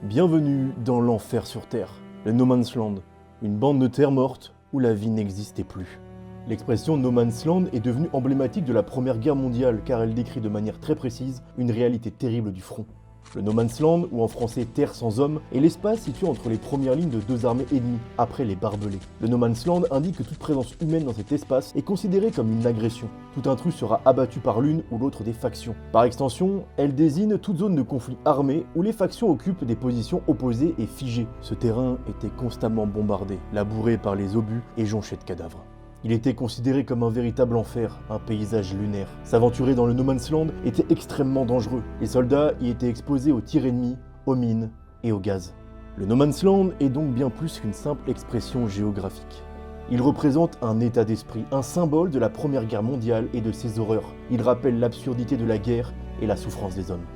Bienvenue dans l'enfer sur Terre, le No Man's Land, une bande de terre morte où la vie n'existait plus. L'expression No Man's Land est devenue emblématique de la Première Guerre mondiale car elle décrit de manière très précise une réalité terrible du front. Le No Man's Land, ou en français Terre sans hommes, est l'espace situé entre les premières lignes de deux armées ennemies, après les barbelés. Le No Man's Land indique que toute présence humaine dans cet espace est considérée comme une agression. Tout intrus sera abattu par l'une ou l'autre des factions. Par extension, elle désigne toute zone de conflit armé où les factions occupent des positions opposées et figées. Ce terrain était constamment bombardé, labouré par les obus et jonché de cadavres. Il était considéré comme un véritable enfer, un paysage lunaire. S'aventurer dans le No Man's Land était extrêmement dangereux. Les soldats y étaient exposés aux tirs ennemis, aux mines et au gaz. Le No Man's Land est donc bien plus qu'une simple expression géographique. Il représente un état d'esprit, un symbole de la Première Guerre mondiale et de ses horreurs. Il rappelle l'absurdité de la guerre et la souffrance des hommes.